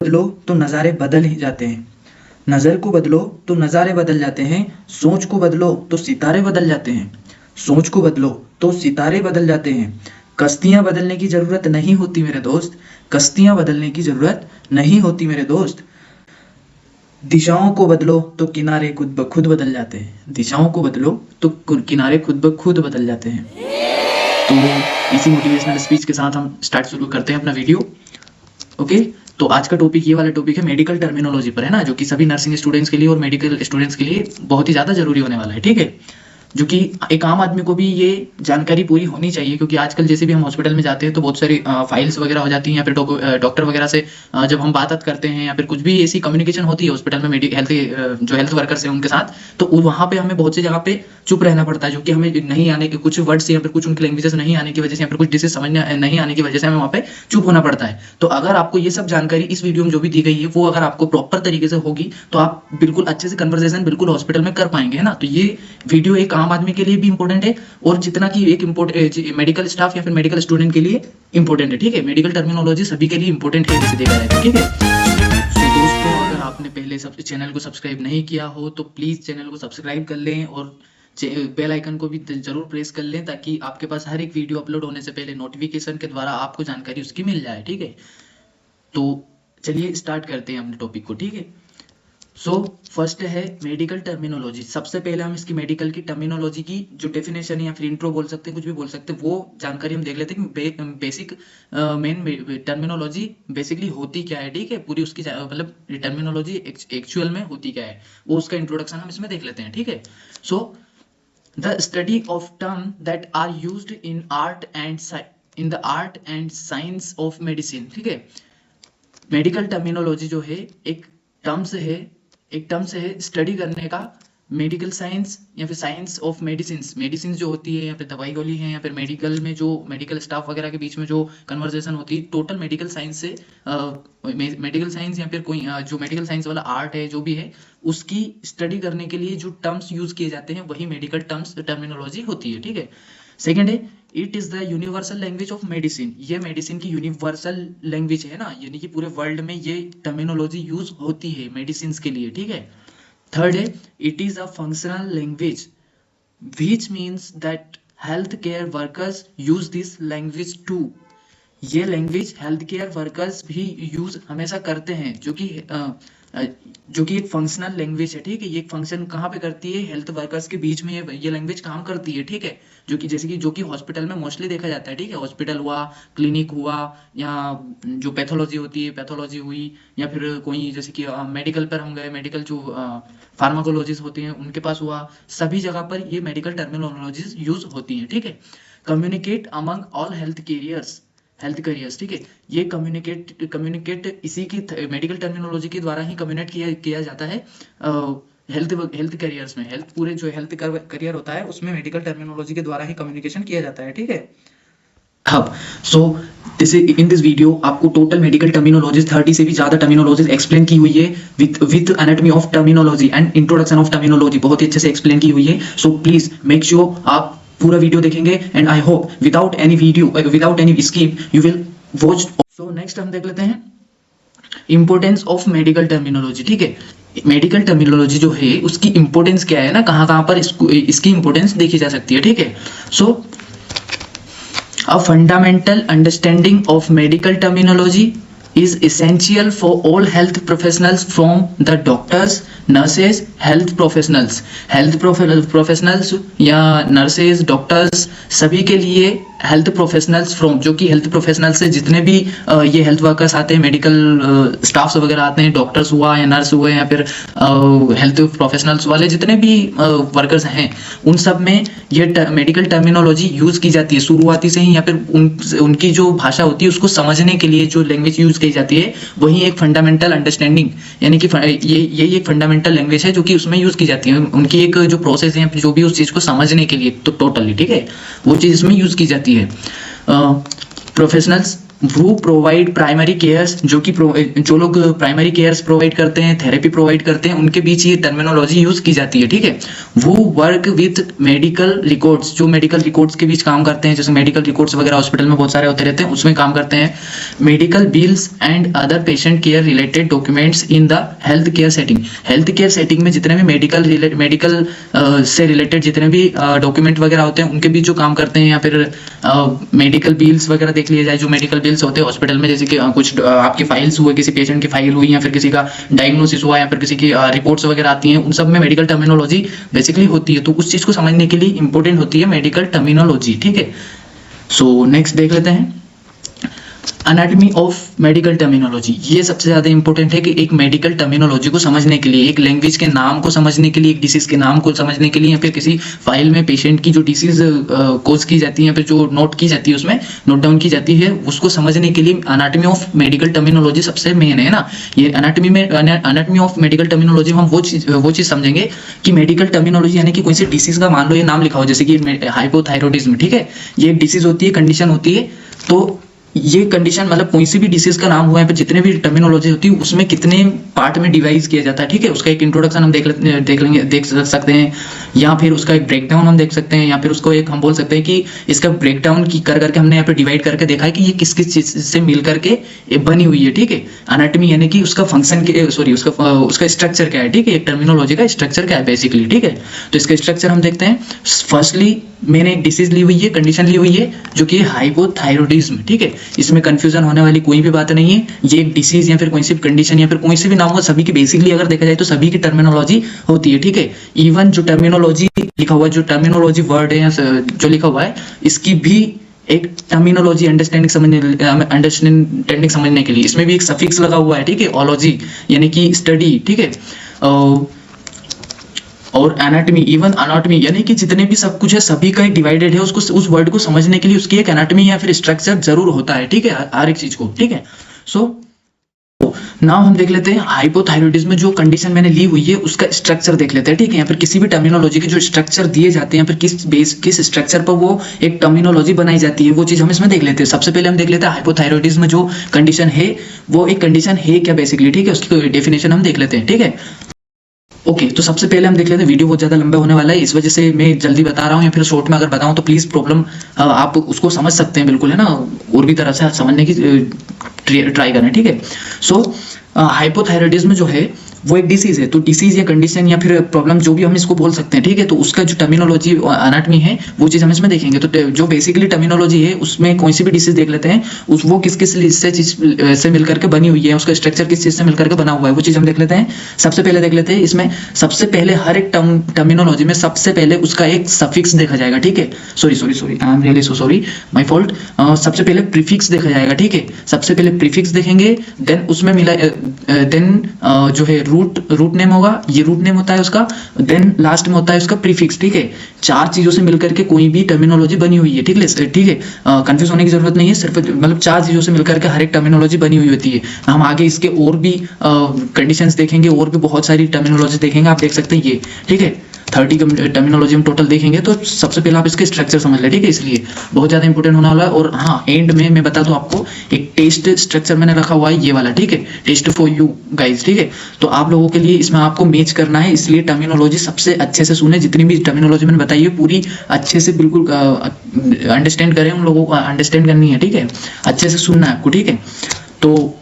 बदलो तो नज़ारे बदल ही जाते हैं। नज़र को बदलो तो नज़ारे बदल जाते हैं। सोच को बदलो तो सितारे बदल जाते हैं। सोच को बदलो तो सितारे बदल जाते हैं। कश्तियाँ बदलने की ज़रूरत नहीं होती मेरे दोस्त। कश्तियाँ बदलने की ज़रूरत नहीं होती मेरे दोस्त। दिशाओं को बदलो तो किनारे खुद ब खुद बदल जाते हैं। दिशाओं को बदलो तो किनारे खुद ब खुद बदल जाते हैं। तो इसी मोटिवेशनल स्पीच के साथ हम शुरू करते हैं अपना वीडियो। ओके, तो आज का टॉपिक ये वाला टॉपिक है मेडिकल टर्मिनोलॉजी पर, है ना, जो कि सभी नर्सिंग स्टूडेंट्स के लिए और मेडिकल स्टूडेंट्स के लिए बहुत ही ज़्यादा जरूरी होने वाला है। ठीक है, जो कि एक आम आदमी को भी ये जानकारी पूरी होनी चाहिए, क्योंकि आजकल जैसे भी हम हॉस्पिटल में जाते हैं तो बहुत सारी फाइल्स वगैरह हो जाती हैं, या फिर डॉक्टर वगैरह से जब हम बात करते हैं या फिर कुछ भी ऐसी कम्युनिकेशन होती है हॉस्पिटल में जो हेल्थ वर्कर्स हैं उनके साथ, तो वहाँ पे हमें बहुत सी जगह पे चुप रहना पड़ता है, जो कि हमें नहीं आने के कुछ वर्ड्स या फिर कुछ उनकी लैंग्वेजेस नहीं आने की वजह से या फिर कुछ डिशेज समझ नहीं आने की वजह से हमें वहाँ पे चुप होना पड़ता है। तो अगर आपको ये सब जानकारी इस वीडियो में जो भी दी गई है वो अगर आपको प्रॉपर तरीके से होगी तो आप बिल्कुल अच्छे से कन्वर्सेशन बिल्कुल हॉस्पिटल में कर पाएंगे, है ना। तो ये वीडियो एक आम आदमी के लिए भी इंपॉर्टेंट है और जितना कि एक मेडिकल स्टाफ या फिर मेडिकल स्टूडेंट के लिए इंपॉर्टेंट है। ठीक है, मेडिकल टर्मिनोलॉजी सभी के लिए इंपॉर्टेंट है जैसे देखा जाए। ठीक है, तो दोस्तों अगर आपने पहले चैनल को सब्सक्राइब नहीं किया हो तो प्लीज चैनल को सब्सक्राइब कर लें और बेल आइकन को भी जरूर प्रेस कर लें, ताकि आपके पास हर एक वीडियो अपलोड होने से पहले नोटिफिकेशन के द्वारा आपको जानकारी उसकी मिल जाए। ठीक है, तो चलिए स्टार्ट करते हैं अपने टॉपिक को। ठीक है, सो फर्स्ट है मेडिकल टर्मिनोलॉजी। सबसे पहले हम इसकी मेडिकल की टर्मिनोलॉजी की जो डेफिनेशन है या फिर इंट्रो बोल सकते हैं, कुछ भी बोल सकते हैं, वो जानकारी हम देख लेते हैं कि बेसिक मेन टर्मिनोलॉजी बेसिकली होती क्या है। ठीक है, पूरी उसकी मतलब टर्मिनोलॉजी एक्चुअल में होती क्या है, वो उसका इंट्रोडक्शन हम इसमें देख लेते हैं। ठीक है, सो the study of term that are used in the art and science of medicine। ठीक है, मेडिकल टर्मिनोलॉजी जो है एक टर्म्स है स्टडी करने का मेडिकल साइंस या फिर साइंस ऑफ मेडिसिन जो होती है या फिर दवाई गोली है या फिर मेडिकल में जो मेडिकल स्टाफ वगैरह के बीच में जो कन्वर्सेशन होती है, टोटल मेडिकल साइंस से मेडिकल साइंस या फिर कोई जो मेडिकल साइंस वाला आर्ट है जो भी है उसकी स्टडी करने के लिए जो टर्म्स यूज किए जाते हैं वही मेडिकल टर्मिनोलॉजी होती है। ठीक है, सेकेंड है it is the universal language of medicine. ये मेडिसिन की यूनिवर्सल लैंग्वेज है ना, यानी कि पूरे वर्ल्ड में ये टर्मिनोलॉजी यूज होती है मेडिसिन के लिए। ठीक है, थर्ड है it is a functional language which means that health care workers use this language too. ये लैंग्वेज हेल्थ केयर वर्कर्स भी यूज हमेशा करते हैं, जो कि एक फंक्शनल लैंग्वेज है। ठीक है, ये एक फंक्शन कहाँ पे करती है, हेल्थ वर्कर्स के बीच में ये लैंग्वेज काम करती है। ठीक है, जो कि हॉस्पिटल में मोस्टली देखा जाता है। ठीक है, हॉस्पिटल हुआ, क्लिनिक हुआ, या जो पैथोलॉजी होती है पैथोलॉजी हुई, या फिर कोई जैसे कि मेडिकल पर हम गए, मेडिकल जो फार्माकोलॉजिस्ट होते हैं उनके पास हुआ, सभी जगह पर ये मेडिकल टर्मिनोलॉजीज यूज होती है। ठीक है, communicate among all health careers. ठीक है, ये कम्युनिकेट इसी की मेडिकल टर्मिनोलॉजी के द्वारा ही कम्युनिकेट किया जाता है हेल्थ करियर्स में। पूरे जो हेल्थ करियर होता है उसमें मेडिकल टर्मिनोलॉजी के द्वारा ही कम्युनिकेशन किया जाता है। ठीक है, अब सो इन दिस वीडियो आपको टोटल मेडिकल टर्मिनोलॉजीज 30 से भी ज्यादा टर्मिनोलॉजीज एक्सप्लेन की हुई है with anatomy of terminology and introduction of terminology, बहुत ही अच्छे से एक्सप्लेन की हुई है। सो प्लीज मेक श्योर आप पूरा वीडियो देखेंगे and I hope without any skip you will watch. So next हम देख लेते हैं इंपोर्टेंस ऑफ मेडिकल टर्मिनोलॉजी। ठीक है, मेडिकल टर्मिनोलॉजी जो है उसकी इंपोर्टेंस क्या है ना, कहाँ पर इसकी इंपोर्टेंस देखी जा सकती है। ठीक है, so a fundamental understanding of medical terminology is essential for all health professionals from the doctors, nurses, health professionals या nurses, doctors सभी के लिए हेल्थ प्रोफेशनल्स फ्रॉम, जो कि हेल्थ प्रोफेशनल्स से जितने भी ये हेल्थ वर्कर्स आते हैं, मेडिकल स्टाफ्स वगैरह आते हैं, डॉक्टर्स हुआ या नर्स हुए या फिर हेल्थ प्रोफेशनल्स वाले जितने भी वर्कर्स हैं, उन सब में ये मेडिकल टर्मिनोलॉजी यूज की जाती है शुरुआती से ही, या फिर उनकी जो भाषा होती है उसको समझने के लिए जो लैंग्वेज यूज की जाती है वही एक फंडामेंटल अंडरस्टैंडिंग, यानी कि ये एक फंडामेंटल लैंग्वेज है जो कि उसमें यूज की जाती है, उनकी एक जो प्रोसेस है जो भी उस चीज को समझने के लिए, तो टोटली ठीक है वो चीज इसमें यूज की जाती है। प्रोफेशनल्स वो प्रोवाइड प्राइमरी केयर्स, जो लोग प्राइमरी केयर्स प्रोवाइड करते हैं, थेरेपी प्रोवाइड करते हैं, उनके बीच ये टर्मिनोलॉजी यूज की जाती है, ठीक है। वो वर्क विथ मेडिकल रिकॉर्ड्स, जो मेडिकल रिकॉर्ड्स के बीच काम करते हैं, जैसे मेडिकल रिकॉर्ड्स वगैरह हॉस्पिटल में बहुत सारे होते रहते हैं, उसमें काम करते हैं। Medical bills and other patient care related documents in the health care setting. Health care setting में जितने भी मेडिकल से रिलेटेड जितने भी डॉक्यूमेंट वगैरह होते हैं, उनके बीच जो काम करते हैं, या फिर मेडिकल बिल्स वगैरह देख लिया जाए, जो मेडिकल बिल्स होते हैं हॉस्पिटल में, जैसे कि कुछ आपकी फाइल्स हुए, किसी पेशेंट की फाइल हुई, या फिर किसी का डायग्नोसिस हुआ, या फिर किसी की रिपोर्ट्स वगैरह आती हैं, उन सब में मेडिकल टर्मिनोलॉजी बेसिकली होती है। तो उस चीज को समझने के लिए इंपॉर्टेंट होती है मेडिकल टर्मिनोलॉजी, ठीक है। सो नेक्स्ट देख लेते हैं अनाटमी ऑफ मेडिकल टर्मिनोलॉजी। ये सबसे ज्यादा इंपॉर्टेंट है कि एक मेडिकल टर्मिनोलॉजी को समझने के लिए, एक लैंग्वेज के नाम को समझने के लिए, एक डिसीज के नाम को समझने के लिए, या फिर किसी फाइल में पेशेंट की जो डिसीज कोज की जाती है, या फिर जो नोट की जाती है, उसमें नोट डाउन की जाती है, उसको समझने के लिए अनाटमी ऑफ मेडिकल टर्मिनोलॉजी सबसे मेन है ना। ये अनाटमी ऑफ मेडिकल टर्मिनोलॉजी में हम वो चीज समझेंगे कि मेडिकल टर्मिनोलॉजी यानी कि कोई सी डिसीज का मान लो ये नाम लिखा हो, जैसे कि हाइपोथायरॉइडिज्म, ठीक है। ये एक डिसीज होती है, कंडीशन होती है। तो ये कंडीशन मतलब कोई सी भी डिसीज का नाम हुआ है, जितने भी टर्मिनोलॉजी होती है उसमें कितने पार्ट में डिवाइड किया जाता है, ठीक है। उसका एक इंट्रोडक्शन हम देख सकते हैं, या फिर उसका एक ब्रेकडाउन हम देख सकते हैं, या फिर उसको एक हम बोल सकते हैं कि इसका ब्रेकडाउन की करके हमने यहाँ पे डिवाइड करके देखा है कि ये किस किस चीज से मिल करके बनी हुई है, ठीक है। एनाटॉमी यानी कि उसका फंक्शन उसका स्ट्रक्चर क्या है, ठीक है। एक टर्मिनोलॉजी का स्ट्रक्चर क्या है बेसिकली, ठीक है। तो इसका स्ट्रक्चर हम देखते हैं। फर्स्टली मैंने एक डिसीज ली हुई है, कंडीशन ली हुई है, जो कि हाइपोथायरॉइडिज्म, ठीक है। इसमें कंफ्यूजन होने वाली कोई भी बात नहीं है। ये एक डिसीज या फिर कोई सी कंडीशन या फिर कोई सी भी नाम हो, सभी की बेसिकली अगर देखा जाए तो सभी की टर्मिनोलॉजी होती है, ठीक है। इवन जो टर्मिनोलॉजी लिखा हुआ है, जो टर्मिनोलॉजी वर्ड है जो लिखा हुआ है, इसकी भी एक टर्मिनोलॉजी अंडरस्टैंडिंग समझने के लिए इसमें भी एक सफिक्स लगा हुआ है, ठीक है। ओलॉजी यानी कि स्टडी, ठीक है। और एनाटॉमी, इवन एनाटॉमी यानी कि जितने भी सब कुछ है सभी का एक डिवाइडेड है। उसको उस वर्ड को समझने के लिए उसकी एक एनाटॉमी या फिर स्ट्रक्चर जरूर होता है, ठीक है, हर एक चीज को, ठीक है। सो नाउ हम देख लेते हैं हाइपोथायरॉइडिज्म में जो कंडीशन मैंने ली हुई है उसका स्ट्रक्चर देख लेते हैं, ठीक है। या फिर किसी भी टर्मिनोलॉजी के जो स्ट्रक्चर दिए जाते हैं, या फिर किस स्ट्रक्चर पर वो एक टर्मिनोलॉजी बनाई जाती है, वो चीज हम इसमें देख लेते हैं। सबसे पहले हम देख लेते हैं हाइपोथायरॉइडिज्म जो कंडीशन है वो एक कंडीशन है क्या बेसिकली, ठीक है। उसकी डेफिनेशन हम देख लेते हैं, ठीक है। ओके तो सबसे पहले हम देख लेते हैं, वीडियो बहुत ज्यादा लंबा होने वाला है, इस वजह से मैं जल्दी बता रहा हूँ, या फिर शॉर्ट में अगर बताऊँ तो प्लीज प्रॉब्लम आप उसको समझ सकते हैं, बिल्कुल है ना, और भी तरह से समझने की ट्राई करें, ठीक है। सो हाइपोथायरॉइडिज्म जो है वो एक डिसीज है। तो डिसीज या कंडीशन या फिर प्रॉब्लम जो भी हम इसको बोल सकते हैं, ठीक है। तो उसका जो टर्मिनोलॉजी एनाटॉमी है वो चीज हम इसमें देखेंगे। तो जो बेसिकली टर्मिनोलॉजी है उसमें कोई सी भी डिसीज देख लेते हैं, वो किस किस चीज से मिलकर के बनी हुई है, उसका स्ट्रक्चर किस चीज से मिलकर के बना हुआ है, वो चीज हम देख लेते हैं। सबसे पहले देख लेते हैं इसमें, सबसे पहले हर एक टर्मिनोलॉजी में सबसे पहले उसका एक सफिक्स देखा जाएगा, ठीक है। Sorry I am really so sorry, my fault. सबसे पहले प्रीफिक्स देखा जाएगा, ठीक है। सबसे पहले प्रीफिक्स देखेंगे, देन उसमें मिला देन जो है रूट नेम होगा, ये रूट नेम होता है उसका, देन लास्ट में होता है उसका प्रीफिक्स, ठीक है। चार चीजों से मिलकर के कोई भी टर्मिनोलॉजी बनी हुई है, ठीक है, ठीक है। कंफ्यूज होने की जरूरत नहीं है, सिर्फ मतलब चार चीजों से मिलकर के हर एक टर्मिनोलॉजी बनी हुई होती है। हम आगे इसके और भी कंडीशंस देखेंगे, और भी बहुत सारी टर्मिनोलॉजी देखेंगे, आप देख सकते हैं ये, ठीक है। 30 टर्मिनोलॉजी हम टोटल देखेंगे। तो सबसे पहले आप इसके स्ट्रक्चर समझ ले, ठीक है, इसलिए बहुत ज्यादा इंपॉर्टेंट होने वाला है। और हाँ, एंड में मैं बता दूं आपको, एक टेस्ट स्ट्रक्चर मैंने रखा हुआ है ये वाला, ठीक है, टेस्ट फॉर यू गाइज, ठीक है। तो आप लोगों के लिए इसमें आपको मैच करना है, इसलिए टर्मिनोलॉजी सबसे अच्छे से सुने, जितनी भी टर्मिनोलॉजी मैंने बताई है पूरी अच्छे से बिल्कुल अंडरस्टैंड करें, उन लोगों को अंडरस्टैंड करनी है, ठीक है, अच्छे से सुनना है आपको, ठीक है। तो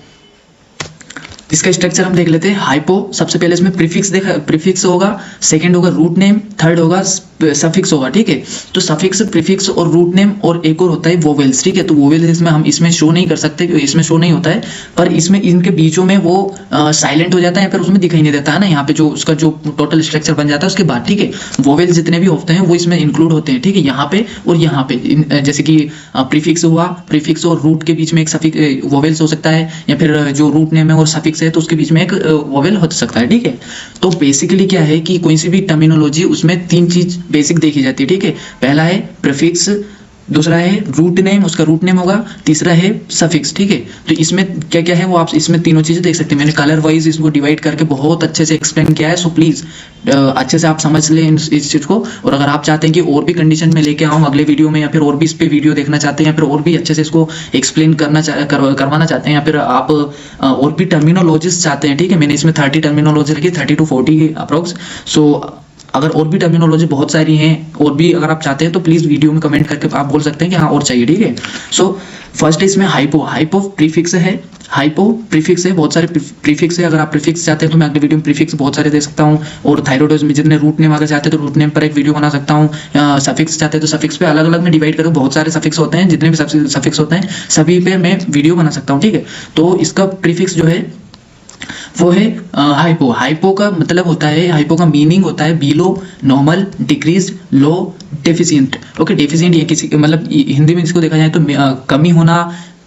इसका स्ट्रक्चर हम देख लेते हैं। हाइपो, सबसे पहले इसमें प्रीफिक्स होगा, सेकंड होगा रूट नेम, थर्ड होगा सफिक्स होगा, ठीक है। तो सफिक्स, प्रीफिक्स और रूट नेम, और एक और होता है वोवेल्स, ठीक है। तो वोवेल्स हम इसमें शो नहीं कर सकते, इसमें शो नहीं होता है, पर इसमें इनके बीचों में वो साइलेंट हो जाता है, या फिर उसमें दिखाई नहीं देता है ना, यहाँ पे जो उसका जो टोटल स्ट्रक्चर बन जाता है उसके बाद, ठीक है। वोवेल्स जितने भी होते हैं वो इसमें इंक्लूड होते हैं, ठीक है, यहाँ पे और यहाँ पे। जैसे कि प्रीफिक्स हुआ, प्रीफिक्स और रूट के बीच में एक सफिक्स वोवेल्स हो सकता है, या फिर जो रूट नेम है और सफिक्स है तो उसके बीच में एक वोवेल हो सकता है, ठीक है। तो बेसिकली क्या है कि कोई सी भी टर्मिनोलॉजी उसमें तीन चीज बेसिक देखी जाती है, ठीक है। पहला है प्रीफिक्स, दूसरा है रूट नेम, उसका रूट नेम होगा, तीसरा है सफिक्स, ठीक है। तो इसमें क्या क्या है वो आप इसमें तीनों चीजें देख सकते हैं। मैंने कलर वाइज इसको डिवाइड करके बहुत अच्छे से एक्सप्लेन किया है, सो प्लीज अच्छे से आप समझ लें इस चीज को। और अगर आप चाहते हैं कि और भी कंडीशन में लेके आऊँ अगले वीडियो में, या फिर और भी इस पे वीडियो देखना चाहते हैं, या फिर और भी अच्छे से इसको एक्सप्लेन करवाना चाहते हैं, या फिर आप और भी टर्मिनोलॉजीज चाहते हैं, ठीक है। मैंने इसमें 30 टर्मिनोलॉजी रखी, 30 to 40 अप्रोक्स। सो अगर और भी टर्मिनोलॉजी बहुत सारी हैं, और भी अगर आप चाहते हैं तो प्लीज वीडियो में कमेंट करके आप बोल सकते हैं कि हाँ और चाहिए, ठीक है। सो फर्स्ट इसमें हाइपो प्रीफिक्स है, हाइपो प्रीफिक्स है, बहुत सारे प्रीफिक्स है। अगर आप प्रीफिक्स चाहते हैं तो मैं अगले वीडियो में प्रीफिक्स बहुत सारे दे सकता हूँ। और थायराइडोज में जितने रूट नेम अगर चाहते हैं तो रूट नेम पर एक वीडियो बना सकता हूँ। सफिक्स चाहते हैं तो सफिक्स पे अलग अलग में डिवाइड करके बहुत सारे सफिक्स होते हैं, जितने भी सफिक्स होते हैं सभी पे मैं वीडियो बना सकता हूँ, ठीक है। तो इसका प्रीफिक्स जो है वो है हाइपो। हाइपो का मतलब होता है, हाइपो का मीनिंग होता है बिलो, नॉर्मल, डिक्रीज, लो, डेफिशिएंट। ओके, डेफिशिएंट ये किसी मतलब हिंदी में इसको देखा जाए तो कमी होना,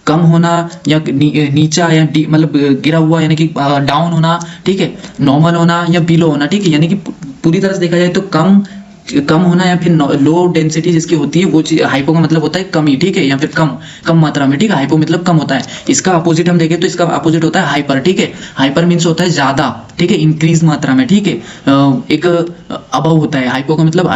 कम होना, या नीचा या मतलब गिरा हुआ यानी कि डाउन होना, ठीक है। नॉर्मल होना या बिलो होना, ठीक है, यानी कि पूरी तरह से देखा जाए तो कम होना, या फिर लो डेंसिटी जिसकी होती है वो चीज हाइपो का मतलब होता है कमी, ठीक है, या फिर कम मात्रा में, ठीक है। हाइपो मतलब कम होता है। इसका अपोजिट हम देखें तो इसका अपोजिट होता है हाइपर, ठीक है। हाइपर मीन्स होता है ज्यादा, ठीक है, इंक्रीज मात्रा में, ठीक है। एक अबव होता है हाइपो का मतलब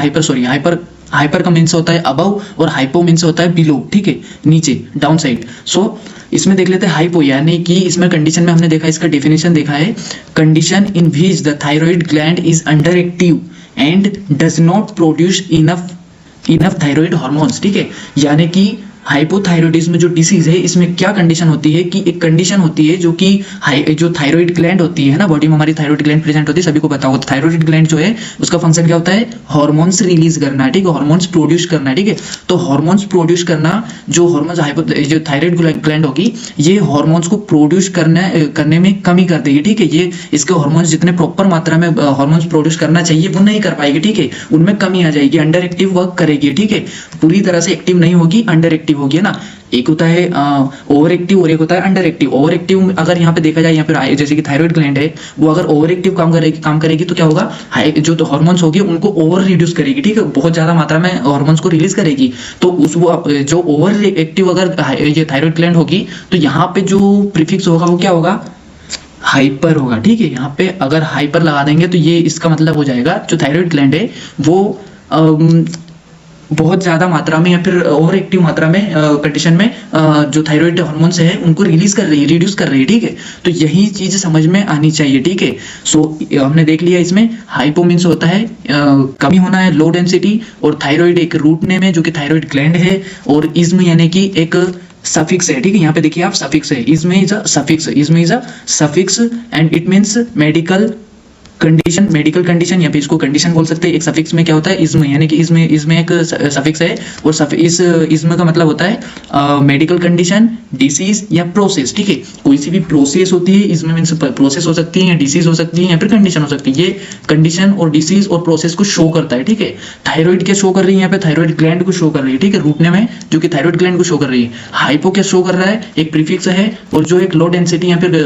हाइपर का मीन्स होता है अबव, और हाइपो मीन्स होता है बिलो, ठीक है, नीचे, डाउन साइड। सो इसमें देख लेते हैं हाइपो, यानी कि इसमें कंडीशन में हमने देखा, इसका डेफिनेशन देखा है, condition in which the thyroid gland is under active and does not produce enough thyroid hormones, ठीक है। यानी कि हाइपोथायराइडिज्म जो डिसीज है इसमें क्या कंडीशन होती है कि एक कंडीशन होती है जो कि जो थायराइड ग्लैंड होती है ना, बॉडी में हमारी थायराइड ग्लैंड प्रेजेंट होती है, सभी को पता होगा। थायराइड ग्लैंड जो है उसका फंक्शन क्या होता है, हार्मोन्स रिलीज करना है, ठीक है, हार्मोन्स प्रोड्यूस करना है, ठीक है। तो हार्मोन्स प्रोड्यूस करना, जो हार्मोन्स जो थायराइड ग्लैंड होगी ये हार्मोन्स को प्रोड्यूस करने में कमी कर देगी, ठीक है। ये इसके हार्मोन्स जितने प्रॉपर मात्रा में हार्मोन्स प्रोड्यूस करना चाहिए वो नहीं कर पाएगी, ठीक है, उनमें कमी आ जाएगी, अंडर एक्टिव वर्क करेगी, ठीक है, पूरी तरह से एक्टिव नहीं होगी, अंडर एक्टिव होगी, है ना। एक होता है ओवर एक्टिव और एक होता है अंडर एक्टिव। ओवर एक्टिव अगर यहाँ पे देखा जाए, यहाँ पे जैसे कि थायराइड ग्लैंड है वो अगर ओवर एक्टिव काम करेगी तो क्या होगा, जो तो हार्मोन्स होगी उनको ओवर रिड्यूस करेगी, ठीक है, बहुत ज्यादा मात्रा में हार्मोन्स को रिलीज करेगी। तो उस वो जो ओवर एक्टिव अगर ये थायराइड ग्लैंड होगी तो यहाँ पे जो प्रीफिक्स होगा वो क्या होगा, हाइपर होगा, ठीक है। यहाँ पे अगर हाइपर लगा देंगे तो ये इसका मतलब हो जाएगा जो थायराइड ग्लैंड है वो बहुत ज्यादा मात्रा में या फिर ओवर एक्टिव मात्रा में कंडीशन में जो थायराइड हार्मोन्स है उनको रिलीज कर रही है, रिड्यूस कर रही है, ठीक है। तो यही चीज समझ में आनी चाहिए, ठीक है। सो हमने देख लिया इसमें हाइपो मीन्स होता है कमी होना है, लो डेंसिटी, और थायराइड एक रूट नेम है जो कि थायराइड ग्लैंड है, और इज्म यानी कि एक सफिक्स है, ठीक है। यहाँ पे देखिए आप सफिक्स है, ism is a suffix and it means medical condition, या फिर इसको कंडीशन बोल सकते हैं। एक सफिक्स में क्या होता है, इज्म, यानी कि इज्म एक सफिक्स है, और इस इज्म का मतलब होता है मेडिकल कंडीशन, डिसीज या प्रोसेस, ठीक है। कोई सी भी प्रोसेस होती है, इज्म मींस प्रोसेस हो सकती है, या डिसीज हो सकती है, या फिर कंडीशन हो सकती है। ये कंडीशन और डिसीज और प्रोसेस को शो करता है, ठीक है। थायराइड क्या शो कर रही है, यहाँ पे थायराइड ग्लैंड को शो कर रही है, ठीक है, रूट नेम है जो कि थायराइड ग्लैंड को शो कर रही है। हाइपो क्या शो कर रहा है, एक प्रीफिक्स है, और जो एक लो डेंसिटी या फिर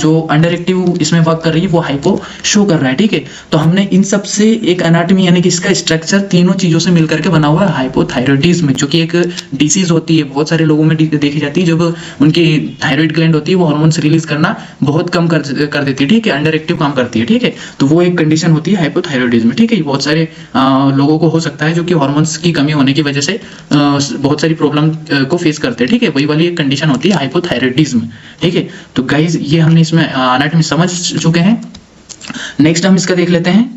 जो अंडर एक्टिव इसमें वर्क कर रही है वो हाइपो शो कर रहा है, ठीक है। तो हमने इन सब से एक एनाटॉमी यानी कि इसका स्ट्रक्चर तीनों चीजों से मिलकर के बना हुआ है हाइपोथायराइडिज्म, जो कि एक डिसीज होती है, बहुत सारे लोगों में देखी जाती है। जब उनकी थायराइड ग्लैंड होती है वो हार्मोन्स रिलीज करना बहुत कम कर देती है, ठीक है, अंडर एक्टिव काम करती है, ठीक है। तो वो एक कंडीशन होती है हाइपोथायराइडिज्म, ठीक है। बहुत सारे लोगों को हो सकता है जो कि हार्मोन्स की कमी होने की वजह से बहुत सारी प्रॉब्लम को फेस करते हैं, ठीक है। वही वाली एक कंडीशन होती है हाइपोथायराइडिज्म, ठीक है। तो गाइज ये हमने इसमें एनाटॉमी समझ चुके हैं। नेक्स्ट हम इसका देख लेते हैं,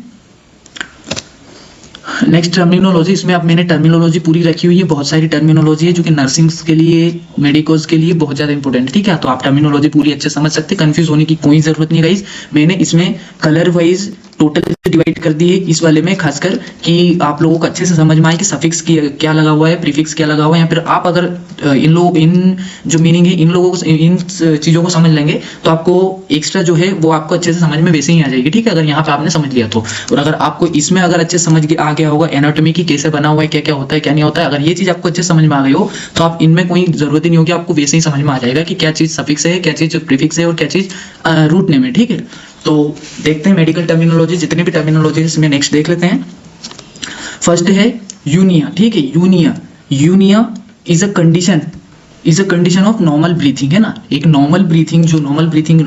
नेक्स्ट टर्मिनोलॉजी। इसमें अब मैंने टर्मिनोलॉजी पूरी रखी हुई है, बहुत सारी टर्मिनोलॉजी है जो कि नर्सिंग्स के लिए, मेडिकोज के लिए बहुत ज्यादा इंपॉर्टेंट है, ठीक है। तो आप टर्मिनोलॉजी पूरी अच्छे समझ सकते हैं, कंफ्यूज होने की कोई जरूरत नहीं गाइस। मैंने इसमें कलर वाइज टोटल डिवाइड कर दी है इस वाले में, खासकर कि आप लोगों को अच्छे से समझ में आए कि सफिक्स क्या लगा हुआ है, प्रीफिक्स क्या लगा हुआ है, या फिर आप अगर इन जो मीनिंग है इन लोगों को, इन चीजों को समझ लेंगे तो आपको एक्स्ट्रा जो है वो आपको अच्छे से समझ में वैसे ही आ जाएगी, ठीक है, अगर यहाँ पे आपने समझ लिया तो। और अगर आपको इसमें अगर अच्छे समझ आ गया होगा एनाटॉमी की कैसे बना हुआ है, क्या क्या होता है क्या नहीं होता है, अगर ये चीज आपको अच्छे समझ में आ गई हो तो आप इनमें कोई जरूरत ही नहीं होगी, आपको वैसे ही समझ में आ जाएगा कि क्या चीज सफिक्स है, क्या चीज प्रीफिक्स है और क्या चीज रूट नेम है, ठीक है। तो देखते हैं मेडिकल टर्मिनोलॉजी, जितने भी टर्मिनोलॉजी इसमें नेक्स्ट देख लेते हैं। फर्स्ट है यूनिया, ठीक है, eupnoea is a condition of normal breathing, है ना। एक नॉर्मल ब्रीथिंग, जो नॉर्मल ब्रीथिंग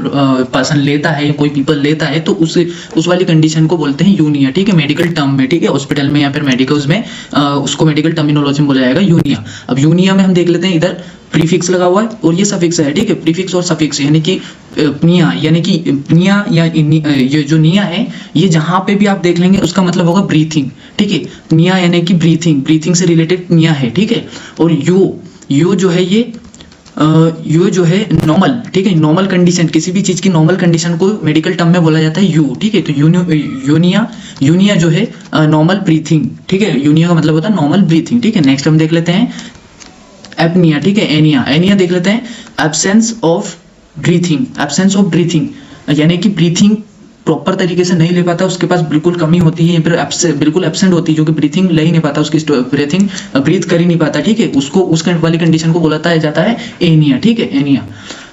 पर्सन लेता है, कोई पीपल लेता है, तो उस वाली कंडीशन को बोलते हैं यूनिया, ठीक है, मेडिकल टर्म में, ठीक है, हॉस्पिटल में या फिर मेडिकल्स में उसको मेडिकल टर्मिनोलॉजी में बोला जाएगा यूनिया। अब यूनिया में हम देख लेते हैं, इधर प्रीफिक्स लगा हुआ है और ये सफिक्स है, ठीक है, प्रीफिक्स और सफिक्स, यानी कि पनिया, यानी कि पनिया या ये जो निया है, ये जहां पे भी आप देख लेंगे उसका मतलब होगा ब्रीथिंग, ठीक है। निया यानी कि ब्रीथिंग से रिलेटेड निया है, ठीक है। और यू जो है ये यू जो है नॉर्मल, ठीक है, नॉर्मल कंडीशन, किसी भी चीज की नॉर्मल कंडीशन को मेडिकल टर्म में बोला जाता है यू, ठीक है। तो यूनिया जो है नॉर्मल ब्रीथिंग, ठीक है, यूनिया का मतलब होता है नॉर्मल ब्रीथिंग, ठीक है। नेक्स्ट हम देख लेते हैं एपनिया, ठीक है, एनिया देख लेते हैं, एब्सेंस ऑफ ब्रीथिंग, यानी कि ब्रीथिंग प्रॉपर तरीके से नहीं ले पाता, उसके पास बिल्कुल कमी होती है या फिर बिल्कुल एब्सेंट होती है, जो कि ब्रीथिंग ले ही नहीं पाता, उसकी ब्रीथ कर ही नहीं पाता, ठीक है, उसको उस वाली कंडीशन को बोला जाता है एनिया, ठीक है, एनिया।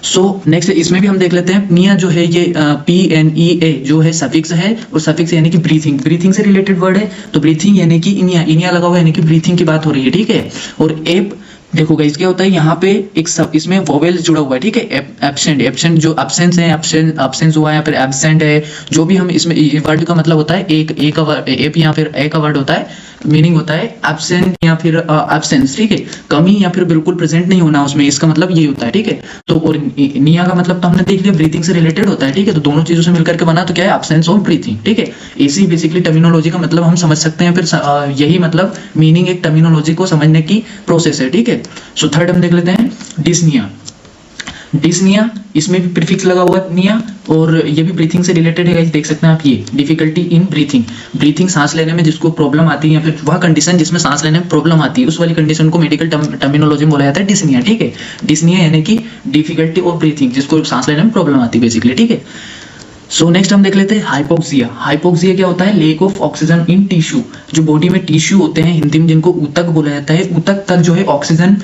सो नेक्स्ट इसमें भी हम देख लेते हैं, निया जो है ये PNEA जो है सफिक्स है, और सफिक्स यानी कि ब्रीथिंग से रिलेटेड वर्ड है, तो ब्रीथिंग यानी कि इनिया लगा हुआ है, यानी कि ब्रीथिंग की बात हो रही है, ठीक है। और एप देखो गाइस क्या होता है, यहाँ पे एक सब इसमें वोवेल जुड़ा हुआ है, ठीक है। एब्सेंट जो एब्सेंस है, एब्सेंस हुआ है या फिर एब्सेंट है, जो भी हम इसमें वर्ड का मतलब होता है एक का वर्ड, एप या फिर ए का वर्ड होता है, मीनिंग होता है एब्सेंट या फिर एब्सेंस, ठीक है, कमी या फिर बिल्कुल प्रेजेंट नहीं होना उसमें, इसका मतलब ये होता है, ठीक है। तो और निया का मतलब तो हमने देख लिया, ब्रीथिंग से रिलेटेड होता है, ठीक है। तो दोनों चीजों से मिलकर के बना तो क्या है, एब्सेंस ऑफ ब्रीथिंग, ठीक है। इसी बेसिकली टर्मिनोलॉजी का मतलब हम समझ सकते हैं, फिर यही मतलब मीनिंग एक टर्मिनोलॉजी को समझने की प्रोसेस है, ठीक है। सो थर्ड हम देख लेते हैं डिस्निया, इसमें भी प्रीफिक्स लगा हुआ है निया, और ये भी ब्रीथिंग से रिलेटेड है, देख सकते हैं आप, ये डिफिकल्टी इन ब्रीथिंग सांस लेने में जिसको प्रॉब्लम आती है, या फिर वह कंडीशन जिसमें सांस लेने में प्रॉब्लम आती है, उस वाली कंडीशन को मेडिकल टर्मिनोलॉजी में बोला जाता है डिस्निया, ठीक है। डिस्निया यानी कि डिफिकल्टी ऑफ ब्रीथिंग, जिसको सांस लेने में प्रॉब्लम आती है बेसिकली, ठीक है। सो नेक्स्ट हम देख लेते हैं हाइपोक्सिया क्या होता है, lake of oxygen in tissue, जो बॉडी में टिश्यू होते हैं, हिंदी में जिनको ऊतक बोला जाता है, ऊतक तक जो है ऑक्सीजन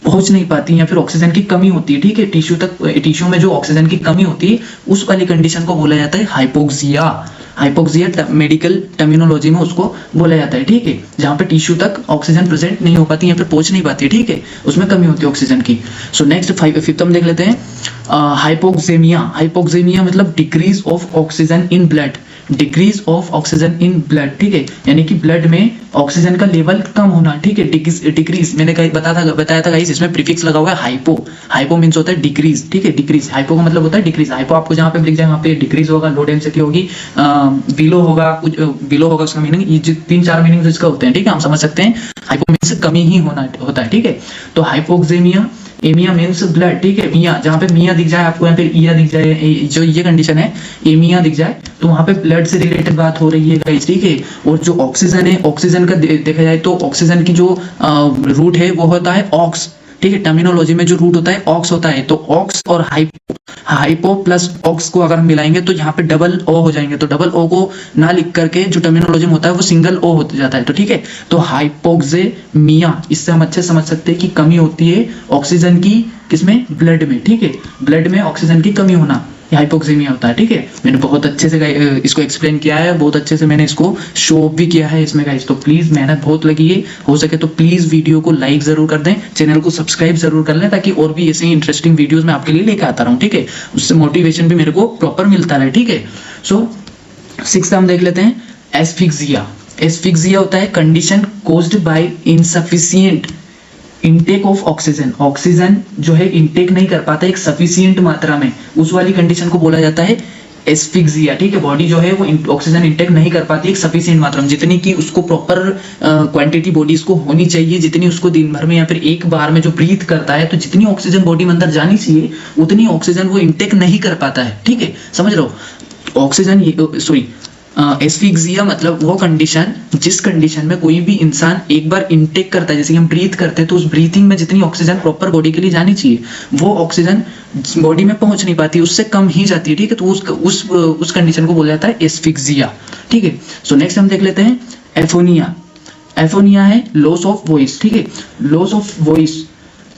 पहुंच नहीं पाती या फिर ऑक्सीजन की कमी होती है, ठीक है, टिश्यू में जो ऑक्सीजन की कमी होती है, उस वाली कंडीशन को बोला जाता है हाइपोक्सिया मेडिकल टर्मिनोलॉजी में उसको बोला जाता है, ठीक है, जहां पे टिश्यू तक ऑक्सीजन प्रेजेंट नहीं हो पाती या फिर पहुंच नहीं पाती, ठीक है, उसमें कमी होती है ऑक्सीजन की। सो नेक्स्ट फिफ्थ हम देख लेते हैं हाइपोक्सेमिया मतलब decrease of oxygen in blood, ठीक है, यानी कि ब्लड में ऑक्सीजन का लेवल कम होना, ठीक है, डिक्रीज मैंने बताया था गाइस, इसमें प्रीफिक्स लगा हुआ है हाइपो मींस होता है डिक्रीज, ठीक है, डिक्रीज, हाइपो का मतलब होता है डिक्रीज, हाइपो आपको जहां पे लिख जाए वहां पे डिक्रीज होगा, लो डेंसिटी होगी, बिलो होगा, कुछ बिलो होगा, उसका मीनिंग ये 3-4 मीनिंग इसका होते हैं, ठीक है, हम समझ सकते हैं, हाइपो मींस कमी ही होता है, ठीक है। तो हाइपोक्सेमिया, एमिया मीन्स ब्लड, ठीक है, मिया जहाँ पे मिया दिख जाए आपको या फिर ईया दिख जाए, जो ये कंडीशन है एमिया दिख जाए, तो वहाँ पे ब्लड से रिलेटेड बात हो रही है गाइस, ठीक है। और जो ऑक्सीजन है, ऑक्सीजन का देखा जाए तो ऑक्सीजन की जो रूट है वो होता है ऑक्स, ठीक है, टर्मिनोलॉजी में जो रूट होता है ऑक्स होता है, तो ऑक्स और हाइपो प्लस ऑक्स को अगर हम मिलाएंगे तो यहाँ पे डबल ओ हो जाएंगे, तो डबल ओ को ना लिख करके जो टर्मिनोलॉजी में होता है वो सिंगल ओ हो जाता है, तो ठीक है। तो हाइपोक्सेमिया, इससे हम अच्छे समझ सकते हैं कि कमी होती है ऑक्सीजन की, किसमें, ब्लड में, ठीक है, ब्लड में ऑक्सीजन की कमी होना, हाइपोक्सेमिया होता है, ठीक है। मैंने बहुत अच्छे से इसको एक्सप्लेन किया है, बहुत अच्छे से मैंने इसको शो ऑफ भी किया है इसमें गाइस, तो प्लीज मेहनत बहुत लगी है, हो सके तो प्लीज वीडियो को लाइक जरूर कर दें, चैनल को सब्सक्राइब जरूर कर लें, ताकि और भी ऐसे ही इंटरेस्टिंग वीडियोस मैं आपके लिए लेकर आता रहूं, ठीक है, उससे मोटिवेशन भी मेरे को प्रॉपर मिलता रहे, ठीक है। सो 6 हम देख लेते हैं एस्फिक्सिया होता है condition caused by insufficient intake of oxygen जो है इनटेक नहीं कर पाता एक सफिशिएंट मात्रा में, उस वाली कंडीशन को बोला जाता है एस्फिक्सिया, ठीक है। बॉडी जो है वो ऑक्सीजन इनटेक नहीं कर पाती एक सफिशिएंट मात्रा में, जितनी की उसको प्रॉपर क्वांटिटी बॉडी को होनी चाहिए, जितनी उसको दिन भर में या फिर एक बार में जो ब्रीथ करता है, तो जितनी ऑक्सीजन बॉडी में अंदर जानी चाहिए उतनी ऑक्सीजन वो इनटेक नहीं कर पाता है, ठीक है, समझ रहे हो। ऑक्सीजन एस्फिक्सिया मतलब वो कंडीशन जिस कंडीशन में कोई भी इंसान एक बार इनटेक करता है, जैसे कि हम ब्रीथ करते हैं, तो उस ब्रीथिंग में जितनी ऑक्सीजन प्रॉपर बॉडी के लिए जानी चाहिए वो ऑक्सीजन बॉडी में पहुंच नहीं पाती, उससे कम ही जाती है, ठीक है, तो उस कंडीशन को बोला जाता है एस्फिक्सिया, ठीक है। सो नेक्स्ट हम देख लेते हैं एफोनिया है लॉस ऑफ वॉइस, ठीक है, लॉस ऑफ वॉइस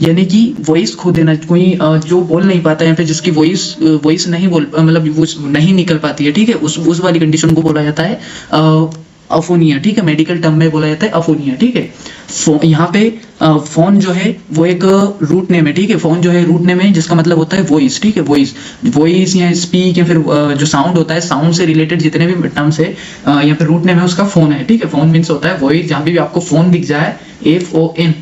यानी कि वॉइस खो देना, कोई जो बोल नहीं पाता या फिर जिसकी वॉइस नहीं बोल मतलब नहीं निकल पाती है, ठीक है, उस वाली कंडीशन को बोला जाता है अफोनिया, ठीक है, मेडिकल टर्म में बोला जाता है अफोनिया, ठीक है। यहाँ पे फोन जो है वो एक रूट नेम है, ठीक है, फोन जो है रूट नेम है जिसका मतलब होता है वॉइस, ठीक है, वॉइस, वॉइस या स्पीक या फिर जो साउंड होता है, साउंड से रिलेटेड जितने भी टर्म्स है यहाँ पे रूट नेम है उसका फोन है, ठीक है। फोन मीन्स होता है वॉइस, जहाँ भी आपको फोन दिख जाए, FON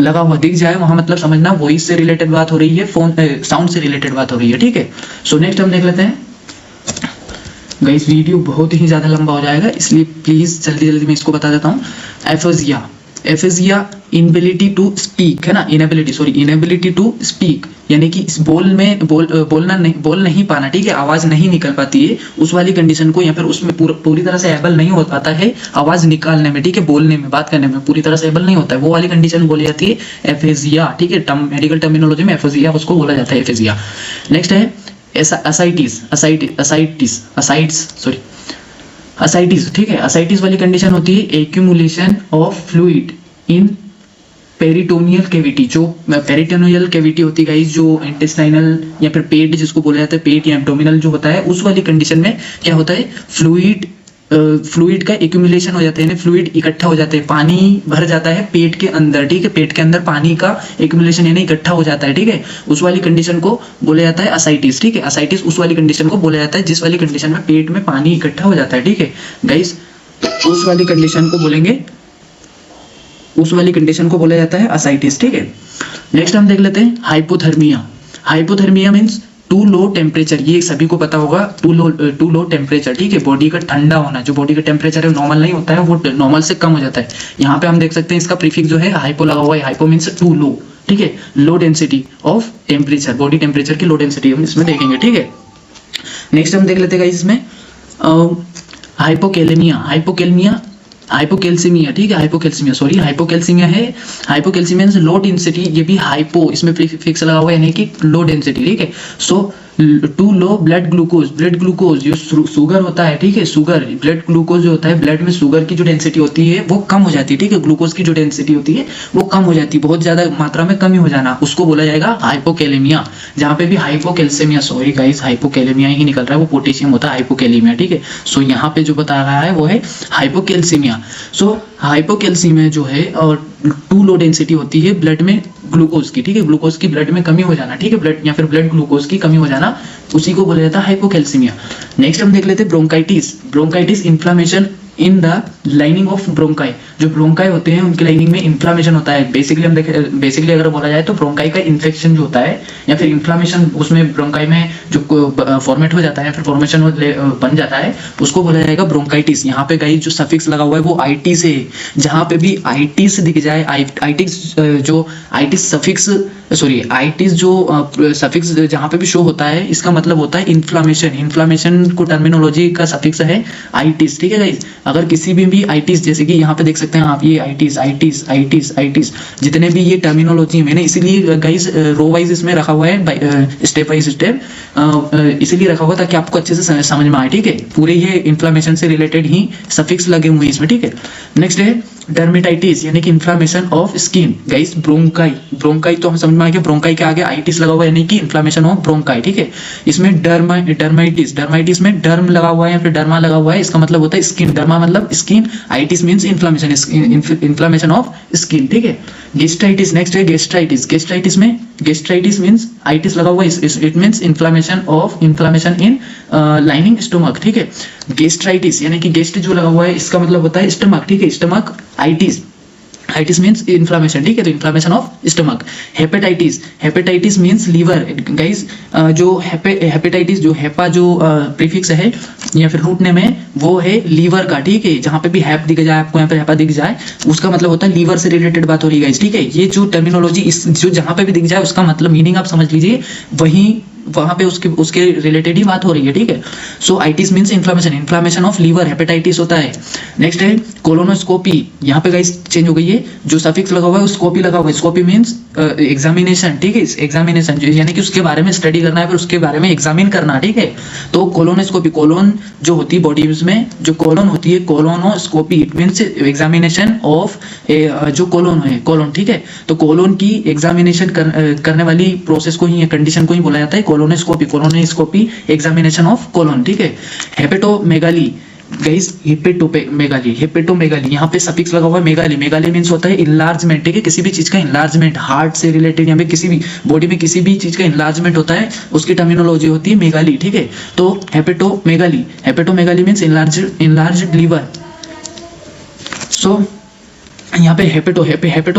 लगा हुआ दिख जाए, वहां मतलब समझना वॉइस से रिलेटेड बात हो रही है, फोन साउंड से रिलेटेड बात हो रही है, ठीक है। सो नेक्स्ट हम देख लेते हैं गाइस, वीडियो बहुत ही ज्यादा लंबा हो जाएगा इसलिए प्लीज जल्दी जल्दी मैं इसको बता देता हूँ। Aphasia, aphasia inability to speak है ना, इनएबिलिटी टू स्पीक, यानी कि इस बोल नहीं पाना, ठीक है, आवाज नहीं निकल पाती है, उस वाली कंडीशन को, या फिर उसमें पूरी तरह से एबल नहीं हो पाता है आवाज निकालने में, ठीक है, बोलने में, बात करने में पूरी तरह से एबल नहीं होता है, वो वाली कंडीशन बोली जाती है एफेजिया, ठीक है, मेडिकल टर्मिनोलॉजी में एफेजिया उसको बोला जाता है, एफेजिया। नेक्स्ट है असाइटिस, ठीक है, असाइटिस वाली कंडीशन होती है accumulation of fluid in peritoneal cavity, जो पेरिटोनियल कैविटी होती है जो इंटेस्टाइनल या फिर पेट जिसको बोला जाता है, पेट या एब्डोमिनल जो होता है, उस वाली कंडीशन में क्या होता है, फ्लूइड का एक्यूमुलेशन हो जाता है, फ्लूइड इकट्ठा हो जाता है, पानी भर जाता है पेट के अंदर, ठीक है, पेट के अंदर पानी का एक्यूमुलेशन यानी इकट्ठा हो जाता है, ठीक है, उस वाली कंडीशन को बोला जाता है असाइटिस, ठीक है, असाइटिस उस वाली कंडीशन को बोला जाता है जिस वाली कंडीशन में पेट में पानी इकट्ठा हो जाता है, ठीक है गाइस, उस वाली कंडीशन को बोलेंगे, उस वाली कंडीशन को बोला जाता है असाइटिस, ठीक है। नेक्स्ट हम देख लेते हैं hypothermia. Hypothermia means too low temperature, ये सभी को पता होगा, टू लो टेम्परेचर, ठीक है, बॉडी का ठंडा होना, जो बॉडी का टेम्परेचर है नॉर्मल नहीं होता है, वो नॉर्मल से कम हो जाता है। यहाँ पे हम देख सकते हैं इसका प्रीफिक्स जो है हाइपो लगा हुआ है, हाइपो मींस टू लो, ठीक है, low density of temperature, body temperature की लो डेंसिटी हम इसमें देखेंगे, ठीक है। नेक्स्ट हम देख लेते हैं इसमें हाइपोकैल्सीमिया, ठीक है, हाइपोकैल्सीमिया है, हाइपोकैल्सीमिया लो डेंसिटी, ये भी हाइपो इसमें प्रीफिक्स लगा हुआ है यानी कि लो डेंसिटी, ठीक है। सो टू लो ब्लड ग्लूकोज जो शुगर होता है, ठीक है, शुगर, ब्लड ग्लूकोज जो होता है, ब्लड में शुगर की जो डेंसिटी होती है वो कम हो जाती है, ठीक है, ग्लूकोज की जो डेंसिटी होती है वो कम हो जाती है, बहुत ज्यादा मात्रा में कमी हो जाना, उसको बोला जाएगा हाइपोकैलेमिया। जहाँ पे भी हाइपोकैल्सेमिया, सॉरी गाइस, हाइपोकैलेमिया ही निकल रहा है, वो पोटेशियम होता है हाइपोकैलेमिया, ठीक है। सो यहाँ पे जो बता रहा है वो है हाइपोकैल्सेमिया। सो हाइपोकैल्सीमिया जो है और टू लो डेंसिटी होती है ब्लड में ग्लूकोज की, ठीक है, ग्लूकोज की ब्लड में कमी हो जाना, ठीक है, ब्लड या फिर ब्लड ग्लूकोज की कमी हो जाना, उसी को बोला जाता है हाइपोकैल्सीमिया। नेक्स्ट हम देख लेते हैं bronchitis, inflammation in the lining of bronchi, जो ब्रोंकाई होते हैं उनकी लाइनिंग में इन्फ्लामेशन होता है। बेसिकली अगर बोला जाए तो ब्रोंकाई का इन्फेक्शन जो होता है या फिर इन्फ्लामेशन उसमें ब्रोंकाई में जो फॉर्मेट हो जाता है या फिर फॉर्मेशन बन जाता है, उसको बोला जाएगा ब्रोंकाइटिस। यहाँ पे गाइस जो सफिक्स लगा हुआ है वो आईटी से, जहाँ पे भी आईटिस दिख जाए, आईटिस जो सफिक्स जहाँ पे भी शो होता है, इसका मतलब होता है इन्फ्लामेशन को टर्मिनोलॉजी का सफिक्स है आईटिस, ठीक है गाइस। अगर किसी भी आईटिस, जैसे कि यहाँ पे देख सकते हैं आप, ये आईटिस जितने भी ये टर्मिनोलॉजी मैंने इसीलिए गाइस रो वाइज इसमें रखा हुआ है, स्टेप बाय स्टेप इसीलिए रखा हुआ ताकि आपको अच्छे से समझ में आए, ठीक है, पूरे ये इन्फ्लामेशन से रिलेटेड ही सफिक्स लगे हुए हैं इसमें, ठीक है। नेक्स्ट है डर्मेटाइटिस यानी कि inflammation of skin. Guys bronchi तो हम समझ में आ गया, ब्रोंकाई के आगे आइटिस लगा हुआ है यानी कि इन्फ्लामेशन ऑफ ब्रोंकाई, ठीक है। इसमें डर्माइटिस में डर्म लगा हुआ है या फिर डर्मा लगा हुआ है, इसका मतलब होता है स्किन, डर्मा मतलब skin, itis means inflammation of skin, ठीक है। गेस्ट्राइटिस, नेक्स्ट है गेस्ट्राइटिस मींस आइटिस लगा हुआ है, it means inflammation in lining stomach, ठीक है। गेस्ट्राइटिस यानी कि गेस्ट जो लगा हुआ है इसका मतलब होता है स्टमक, ठीक है, स्टमक आइटिस मींस इन्फ्लामेशन, ठीक है, तो inflammation of stomach. Hepatitis means liver. Guys जो हेपेटाइटिस जो हेपा जो प्रीफिक्स है या फिर रूट नेम है वो है लीवर का, ठीक है, जहाँ पे भी हैप दिख जाए आपको, यहाँ पे हेपा दिख जाए उसका मतलब होता है लीवर से रिलेटेड बात हो रही है गाइस, ठीक है। ये जो टर्मिनोलॉजी इस जो जहाँ पे भी दिख जाए उसका मतलब मीनिंग आप समझ लीजिए, वहां पे उसके रिलेटेड ही बात हो रही है, ठीक है। So itis means inflammation of liver, hepatitis होता है। नेक्स्ट है कोलोनोस्कोपी, यहाँ पे गाइस चेंज हो गई है, जो सफिक्स लगा हुआ है स्कोपी लगा हुआ है, स्कोपी मींस एग्जामिनेशन, ठीक है, एग्जामिनेशन यानी कि उसके बारे में स्टडी करना है, फिर उसके बारे में एग्जामिन करना, ठीक है। तो कोलोनोस्कोपी, कोलोन जो होती है बॉडी में जो कोलोन होती है, colonoscopy it means examination of जो कोलोन है, कोलोन, ठीक है। तो कोलोन की एग्जामिनेशन करने वाली प्रोसेस को ही, कंडीशन को ही बोला जाता है कोलोनोस्कोपी एग्जामिनेशन ऑफ कोलोन, ठीक है। हेपेटोमेगाली गाइस हिपेटोमेगाली, हिपेटोमेगाली यहाँ पे सफिक्स लगा हुआ है मेगाली, मेगाली मीन्स होता है इनलार्जमेंट, ठीक है, किसी भी चीज का इनलार्जमेंट, हार्ट से रिलेटेड या फिर किसी भी बॉडी में किसी भी चीज का इनलार्जमेंट होता है उसकी टर्मिनोलॉजी होती है मेगाली, ठीक है। तो hepatomegaly, hepatomegaly means enlarged liver. So यहाँ पे हेपेटो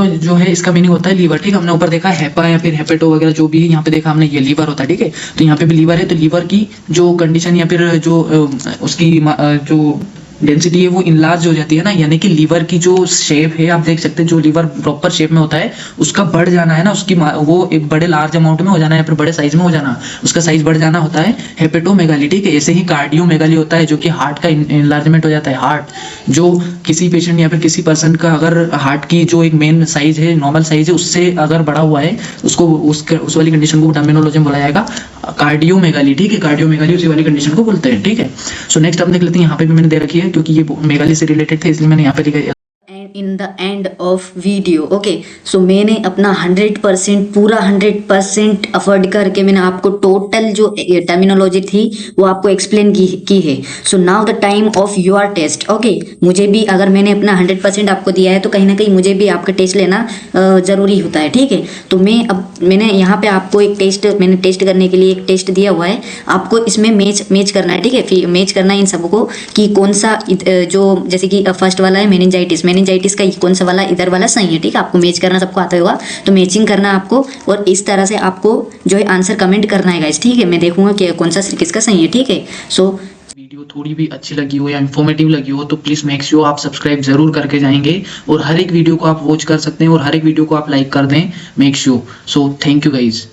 जो है इसका मीनिंग होता है लीवर, ठीक है। हमने ऊपर देखा हेपा या फिर हेपेटो वगैरह जो भी यहाँ पे देखा हमने, ये लीवर होता है, ठीक है। तो यहाँ पे भी लीवर है, तो लीवर की जो कंडीशन या फिर जो उसकी जो डेंसिटी है वो इनलार्ज हो जाती है ना, यानी कि लीवर की जो शेप है आप देख सकते हैं, जो लीवर प्रॉपर शेप में होता है उसका बढ़ जाना है ना, उसकी वो एक बड़े लार्ज अमाउंट में हो जाना है या फिर बड़े साइज में हो जाना, उसका साइज बढ़ जाना होता है हेपेटोमेगाली, ठीक है। ऐसे ही कार्डियोमेगाली होता है जो कि हार्ट का इनलार्जमेंट हो जाता है। हार्ट जो किसी पेशेंट या फिर किसी पर्सन का अगर हार्ट की जो एक मेन साइज है, नॉर्मल साइज है, उससे अगर बड़ा हुआ है, उसको उस वाली कंडीशन को टर्मिनोलॉजी में बोला जाएगा कार्डियोमेगाली, ठीक है। कार्डियोमेगाली उसी वाली कंडीशन को बोलते हैं, ठीक है। सो नेक्स्ट हम देख लेते हैं, यहाँ पे भी मैंने दे रखी है क्योंकि ये मेगाली से रिलेटेड थे इसलिए मैंने यहाँ पे लिखा है। In the end of video, okay. So मैंने अपना 100% पूरा 100% अफोर्ड करके मैंने आपको टोटल जो टर्मिनोलॉजी थी वो आपको एक्सप्लेन की है। So now the time of your test, okay. मुझे भी अगर मैंने अपना 100% आपको दिया है तो कहीं ना कहीं मुझे भी आपका टेस्ट लेना ज़रूरी होता है, ठीक है। तो मैंने यहाँ पे आपको एक टेस्ट करने के लिए एक टेस्ट दिया हुआ है, आपको इसमें मैच करना है, ठीक है। फिर मैच करना है इन सबको कि कौन सा जो जैसे कि फर्स्ट वाला है मेनिंजाइटिस का कौन सा वाला इधर वाला सही है, ठीक है। आपको मैच करना सबको आता होगा, तो मैचिंग करना आपको, और इस तरह से आपको जो है आंसर कमेंट करना है गाइस, ठीक है। मैं देखूंगा कि कौन सा किसका सही है, ठीक है। सो वीडियो थोड़ी भी अच्छी लगी हो या इन्फॉर्मेटिव लगी हो तो प्लीज मेक श्योर आप सब्सक्राइब जरूर करके जाएंगे, और हर एक वीडियो को आप वॉच कर सकते हैं और हर एक वीडियो को आप लाइक कर दें, make sure. So thank you guys.